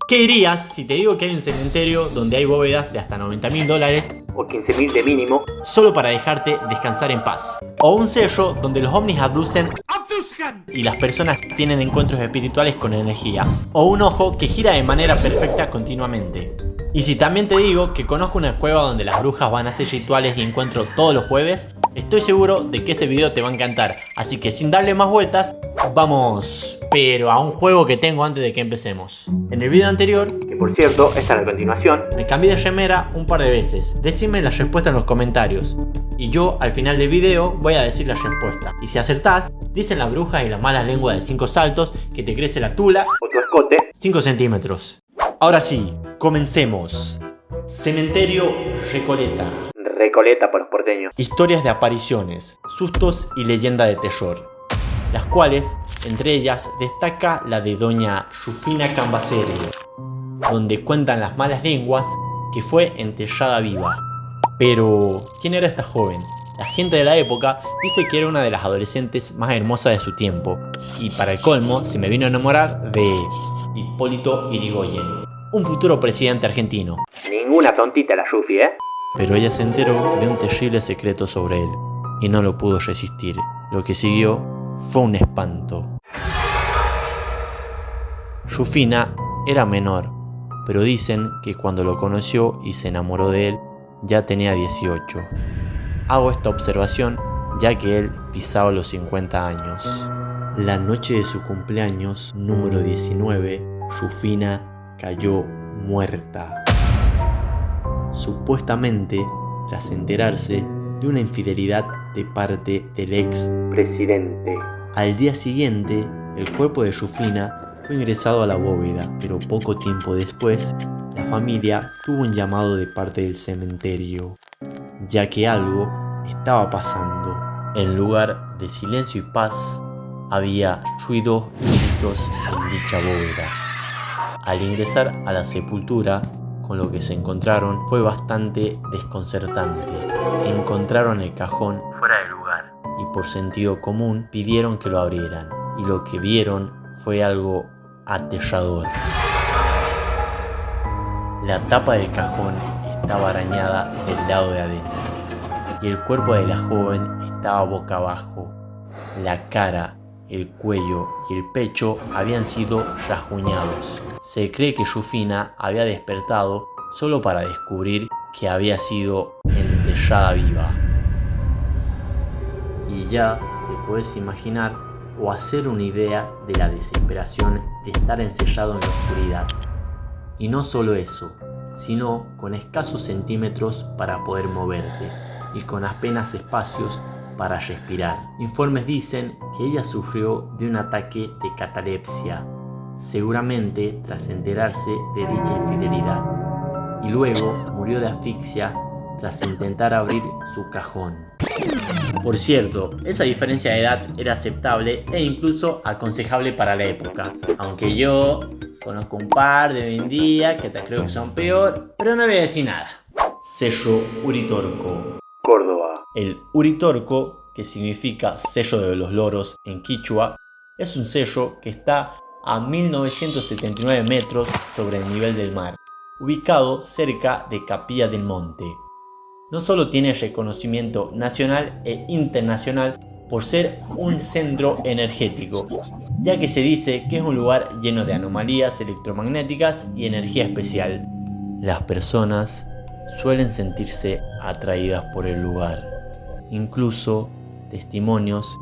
¿Qué dirías si te digo que hay un cementerio donde hay bóvedas de hasta $90.000 o 15.000 de mínimo solo para dejarte descansar en paz? O un sello donde los ovnis abducen y las personas tienen encuentros espirituales con energías. O un ojo que gira de manera perfecta continuamente. Y si también te digo que conozco una cueva donde las brujas van a hacer rituales y encuentros todos los jueves, estoy seguro de que este video te va a encantar. Así que sin darle más vueltas, vamos pero a un juego que tengo antes de que empecemos. En el video anterior, que por cierto esta es la continuación, me cambié de remera un par de veces. Decime la respuesta en los comentarios y yo al final del video voy a decir la respuesta. Y si acertás, dicen las brujas y las malas lenguas de 5 saltos que te crece la tula o tu escote 5 centímetros. Ahora sí, comencemos. Cementerio Recoleta. Recoleta por los porteños. Historias de apariciones, sustos y leyenda de terror, las cuales, entre ellas, destaca la de doña Rufina Cambacere, donde cuentan las malas lenguas que fue enterrada viva. Pero, ¿quién era esta joven? La gente de la época dice que era una de las adolescentes más hermosas de su tiempo, y para el colmo se me vino a enamorar de Hipólito Yrigoyen, un futuro presidente argentino. Ninguna tontita la Rufi, ¿eh? Pero ella se enteró de un terrible secreto sobre él, y no lo pudo resistir. Lo que siguió fue un espanto. Rufina era menor, pero dicen que cuando lo conoció y se enamoró de él, ya tenía 18. Hago esta observación ya que él pisaba los 50 años. La noche de su cumpleaños, número 19, Rufina cayó muerta. Supuestamente, tras enterarse de una infidelidad de parte del ex presidente. Al día siguiente, el cuerpo de Rufina fue ingresado a la bóveda, pero poco tiempo después, la familia tuvo un llamado de parte del cementerio, ya que algo estaba pasando. En lugar de silencio y paz, había ruido y gritos en dicha bóveda. Al ingresar a la sepultura, con lo que se encontraron fue bastante desconcertante. Encontraron el cajón fuera de lugar y por sentido común pidieron que lo abrieran, y lo que vieron fue algo aterrador. La tapa del cajón estaba arañada del lado de adentro y el cuerpo de la joven estaba boca abajo. La cara, el cuello y el pecho habían sido rasguñados. Se cree que Rufina había despertado solo para descubrir que había sido enterrada viva. Y ya te puedes imaginar o hacer una idea de la desesperación de estar encerrado en la oscuridad. Y no solo eso, sino con escasos centímetros para poder moverte y con apenas espacios para respirar. Informes dicen que ella sufrió de un ataque de catalepsia, seguramente tras enterarse de dicha infidelidad, y luego murió de asfixia tras intentar abrir su cajón. Por cierto, esa diferencia de edad era aceptable e incluso aconsejable para la época, aunque yo conozco un par de hoy en día que te creo que son peor, pero no voy a decir nada. Sello Uritorco, Córdoba. El Uritorco, que significa sello de los loros en quichua, es un sello que está a 1979 metros sobre el nivel del mar, ubicado cerca de Capilla del Monte. No solo tiene reconocimiento nacional e internacional por ser un centro energético, ya que se dice que es un lugar lleno de anomalías electromagnéticas y energía especial. Las personas suelen sentirse atraídas por el lugar. Incluso testimonios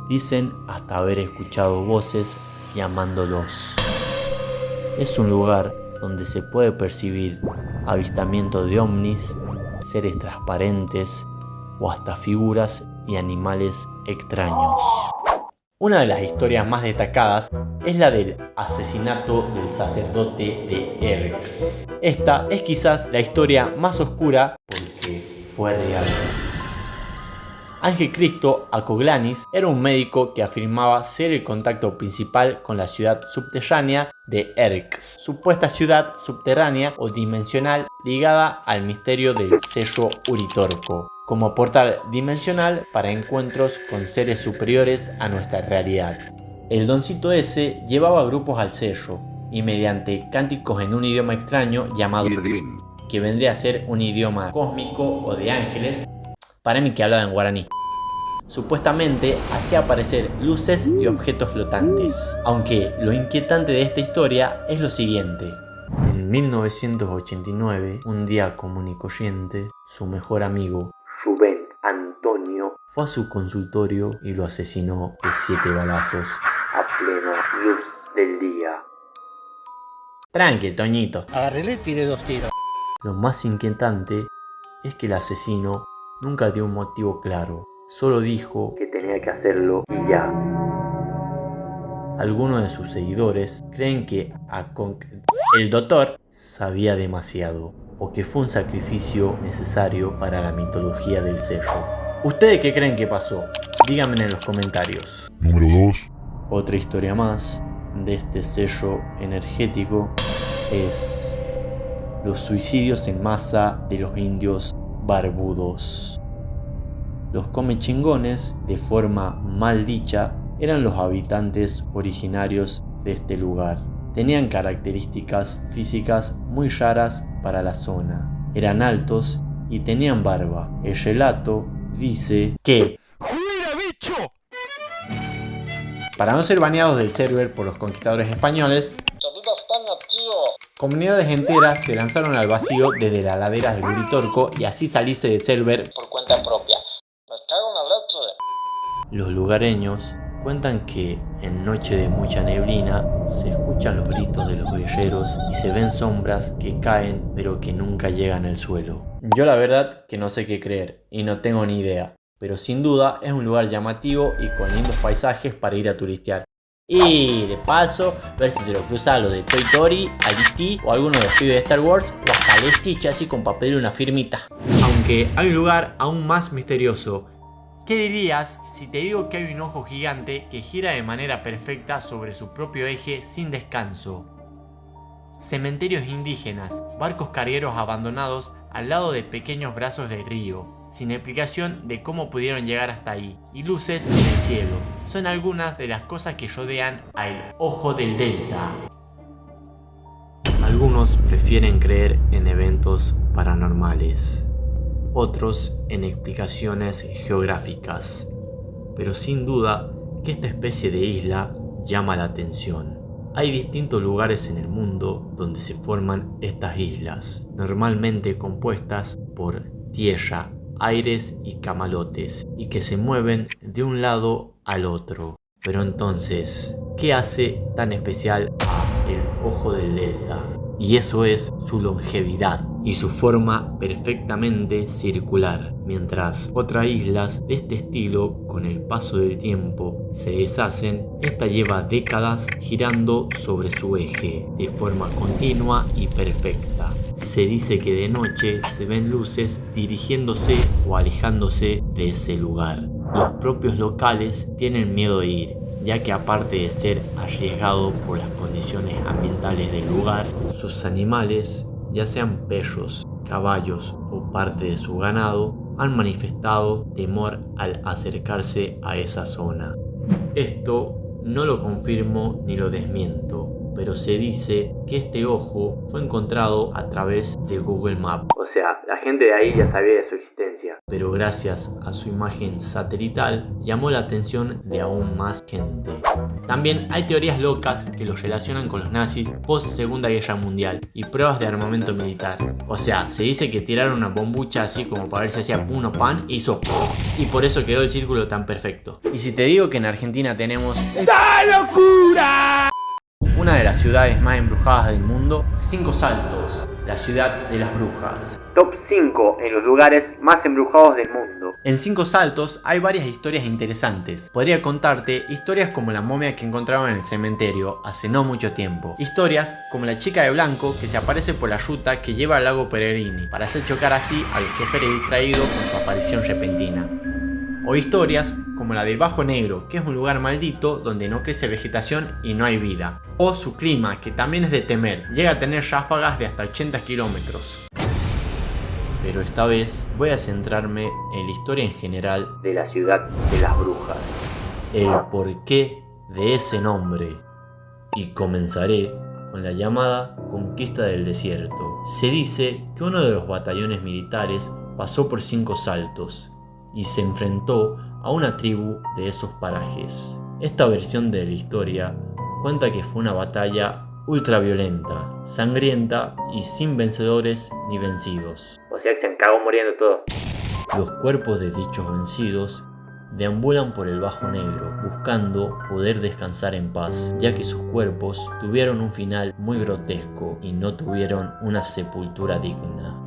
dicen hasta haber escuchado voces llamándolos. Es un lugar donde se puede percibir avistamiento de ovnis, seres transparentes o hasta figuras y animales extraños. Una de las historias más destacadas es la del asesinato del sacerdote de Erx. Esta es quizás la historia más oscura porque fue real. Ángel Cristo Acoglanis era un médico que afirmaba ser el contacto principal con la ciudad subterránea de Erx, supuesta ciudad subterránea o dimensional ligada al misterio del sello Uritorco, como portal dimensional para encuentros con seres superiores a nuestra realidad. El doncito ese llevaba grupos al sello, y mediante cánticos en un idioma extraño llamado Irgin, que vendría a ser un idioma cósmico o de ángeles, para mí que hablaba en guaraní. Supuestamente hacía aparecer luces y objetos flotantes, aunque lo inquietante de esta historia es lo siguiente. En 1989, un día común y corriente, su mejor amigo, Rubén Antonio, fue a su consultorio y lo asesinó de 7 balazos a plena luz del día. Tranqui, Toñito. Agárrele y tiré 2 tiros. Lo más inquietante es que el asesino nunca dio un motivo claro, solo dijo que tenía que hacerlo y ya. Algunos de sus seguidores creen que el doctor sabía demasiado o que fue un sacrificio necesario para la mitología del sello. ¿Ustedes qué creen que pasó? Díganme en los comentarios. número 2, Otra historia más de este sello energético es los suicidios en masa de los indios barbudos. Los comechingones, de forma mal dicha, eran los habitantes originarios de este lugar. Tenían características físicas muy raras para la zona. Eran altos y tenían barba. El relato dice que ¡Mira, bicho! para no ser baneados del server por los conquistadores españoles, comunidades enteras se lanzaron al vacío desde las laderas del Uritorco y así salirse del server por cuenta propia. Me cago en la leche. Los lugareños cuentan que en noche de mucha neblina se escuchan los gritos de los guerreros y se ven sombras que caen pero que nunca llegan al suelo. Yo la verdad que no sé qué creer y no tengo ni idea, pero sin duda es un lugar llamativo y con lindos paisajes para ir a turistear. Y de paso, ver si te lo cruzas lo de Toy Story, IDT o alguno de los pibes de Star Wars o hasta el Stitch así con papel y una firmita. Aunque hay un lugar aún más misterioso. ¿Qué dirías si te digo que hay un ojo gigante que gira de manera perfecta sobre su propio eje sin descanso? Cementerios indígenas, barcos cargueros abandonados al lado de pequeños brazos de río, sin explicación de cómo pudieron llegar hasta ahí, y luces en el cielo, son algunas de las cosas que rodean al Ojo del Delta. Algunos prefieren creer en eventos paranormales, otros en explicaciones geográficas, pero sin duda que esta especie de isla llama la atención. Hay distintos lugares en el mundo donde se forman estas islas, normalmente compuestas por tierra, aires y camalotes, y que se mueven de un lado al otro. Pero entonces, ¿qué hace tan especial a el Ojo del Delta? Y eso es su longevidad y su forma perfectamente circular, mientras otras islas de este estilo con el paso del tiempo se deshacen. Esta lleva décadas girando sobre su eje de forma continua y perfecta. Se dice que de noche se ven luces dirigiéndose o alejándose de ese lugar. Los propios locales tienen miedo de ir, ya que aparte de ser arriesgado por las condiciones ambientales del lugar, sus animales, ya sean perros, caballos o parte de su ganado, han manifestado temor al acercarse a esa zona. Esto no lo confirmo ni lo desmiento, pero se dice que este ojo fue encontrado a través de Google Maps. O sea, la gente de ahí ya sabía de su existencia, pero gracias a su imagen satelital llamó la atención de aún más gente. También hay teorías locas que los relacionan con los nazis post Segunda Guerra Mundial y pruebas de armamento militar. O sea, se dice que tiraron una bombucha así como para ver si hacía uno pan y hizo y por eso quedó el círculo tan perfecto. Y si te digo que en Argentina tenemos ¡esta locura! Una de las ciudades más embrujadas del mundo, Cinco Saltos, la ciudad de las brujas. Top 5 en los lugares más embrujados del mundo. En Cinco Saltos hay varias historias interesantes. Podría contarte historias como la momia que encontraron en el cementerio hace no mucho tiempo. Historias como la chica de blanco que se aparece por la ruta que lleva al lago Peregrini para hacer chocar así a los choferes distraídos con su aparición repentina. O historias como la del Bajo Negro, que es un lugar maldito donde no crece vegetación y no hay vida. O su clima, que también es de temer, llega a tener ráfagas de hasta 80 kilómetros. Pero esta vez voy a centrarme en la historia en general de la ciudad de las brujas, el porqué de ese nombre. Y comenzaré con la llamada Conquista del Desierto. Se dice que uno de los batallones militares pasó por 5 saltos y se enfrentó a una tribu de esos parajes. Esta versión de la historia cuenta que fue una batalla ultra violenta, sangrienta y sin vencedores ni vencidos. O sea que se cagó muriendo todo. Los cuerpos de dichos vencidos deambulan por el Bajo Negro buscando poder descansar en paz, ya que sus cuerpos tuvieron un final muy grotesco y no tuvieron una sepultura digna.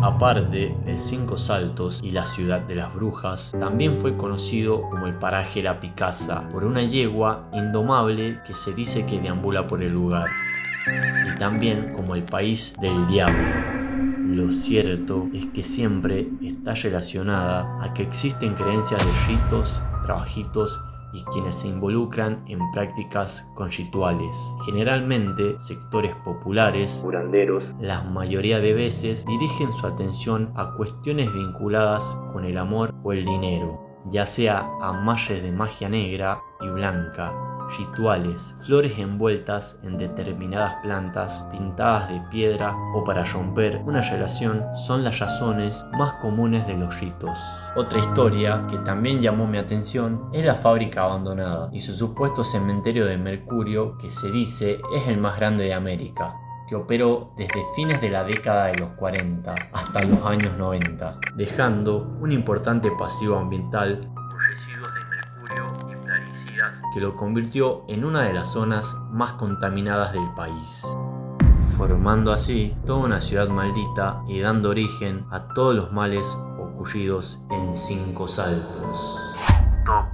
Aparte de 5 saltos y la ciudad de las brujas, también fue conocido como el paraje La Picasa por una yegua indomable que se dice que deambula por el lugar, y también como el país del diablo. Lo cierto es que siempre está relacionada a que existen creencias de ritos, trabajitos y quienes se involucran en prácticas con rituales. Generalmente, sectores populares, curanderos, la mayoría de veces dirigen su atención a cuestiones vinculadas con el amor o el dinero, ya sea amarres de magia negra y blanca, rituales, flores envueltas en determinadas plantas pintadas de piedra o para romper una relación son las razones más comunes de los ritos. Otra historia que también llamó mi atención es la fábrica abandonada y su supuesto cementerio de mercurio que se dice es el más grande de América, que operó desde fines de la década de los 40 hasta los años 90, dejando un importante pasivo ambiental por residuos de mercurio y plaguicidas que lo convirtió en una de las zonas más contaminadas del país, formando así toda una ciudad maldita y dando origen a todos los males ocurridos en 5 saltos. Top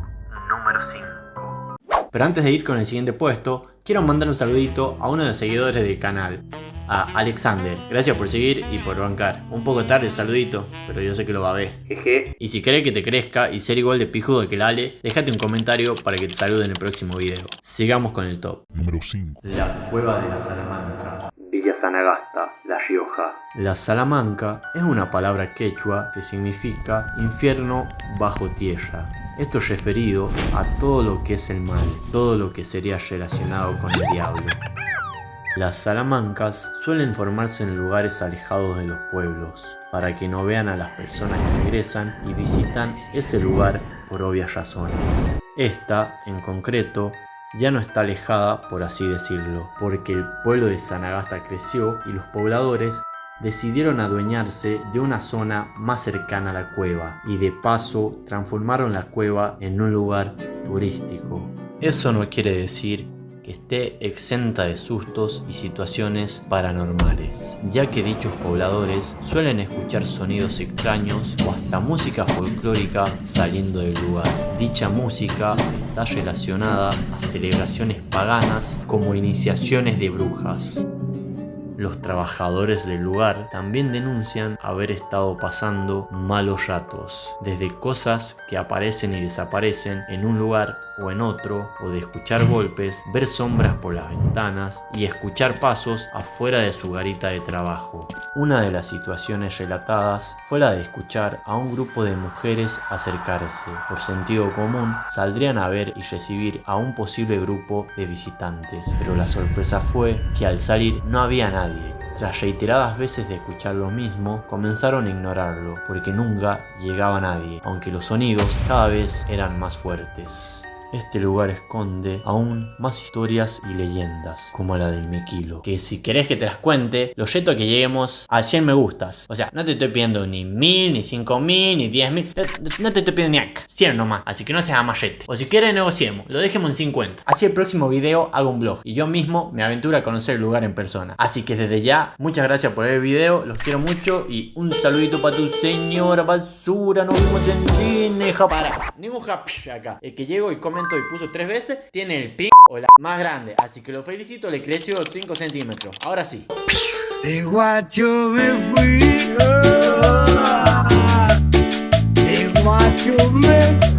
número 5. Pero antes de ir con el siguiente puesto, quiero mandar un saludito a uno de los seguidores del canal, a Alexander. Gracias por seguir y por bancar. Un poco tarde el saludito, pero yo sé que lo va a ver. Jeje. Y si querés que te crezca y ser igual de pijudo que el Ale, déjate un comentario para que te salude en el próximo video. Sigamos con el top. Número 5. La Cueva de la Salamanca. Villa Sanagasta, La Rioja. La Salamanca es una palabra quechua que significa infierno bajo tierra. Esto es referido a todo lo que es el mal, todo lo que sería relacionado con el diablo. Las salamancas suelen formarse en lugares alejados de los pueblos, para que no vean a las personas que ingresan y visitan ese lugar por obvias razones. Esta, en concreto, ya no está alejada, por así decirlo, porque el pueblo de Sanagasta creció y los pobladores decidieron adueñarse de una zona más cercana a la cueva y de paso transformaron la cueva en un lugar turístico. Eso no quiere decir que esté exenta de sustos y situaciones paranormales, ya que dichos pobladores suelen escuchar sonidos extraños o hasta música folclórica saliendo del lugar. Dicha música está relacionada a celebraciones paganas como iniciaciones de brujas. Los trabajadores del lugar también denuncian haber estado pasando malos ratos, desde cosas que aparecen y desaparecen en un lugar o en otro, o de escuchar golpes, ver sombras por las ventanas y escuchar pasos afuera de su garita de trabajo. Una de las situaciones relatadas fue la de escuchar a un grupo de mujeres acercarse. Por sentido común, saldrían a ver y recibir a un posible grupo de visitantes, pero la sorpresa fue que al salir no había nadie. Tras reiteradas veces de escuchar lo mismo, comenzaron a ignorarlo, porque nunca llegaba nadie, aunque los sonidos cada vez eran más fuertes. Este lugar esconde aún más historias y leyendas, como la del Miquilo, que si querés que te las cuente, lo reto a que lleguemos a 100 me gustas. O sea, no te estoy pidiendo ni 1000, ni 5000, ni 10.000, no te estoy pidiendo ni acá, 100 nomás, así que no seas amachete. O si quieres negociemos, lo dejemos en 50. Así el próximo video hago un vlog y yo mismo me aventuro a conocer el lugar en persona. Así que desde ya, muchas gracias por ver el video, los quiero mucho y un saludito para tu señora basura. Nos vemos en cine, para ningún happy acá. El que llego y comento y puso 3 veces tiene el p o la más grande, así que lo felicito, le creció 5 centímetros. Ahora sí. De guacho me fui. De guacho me fui.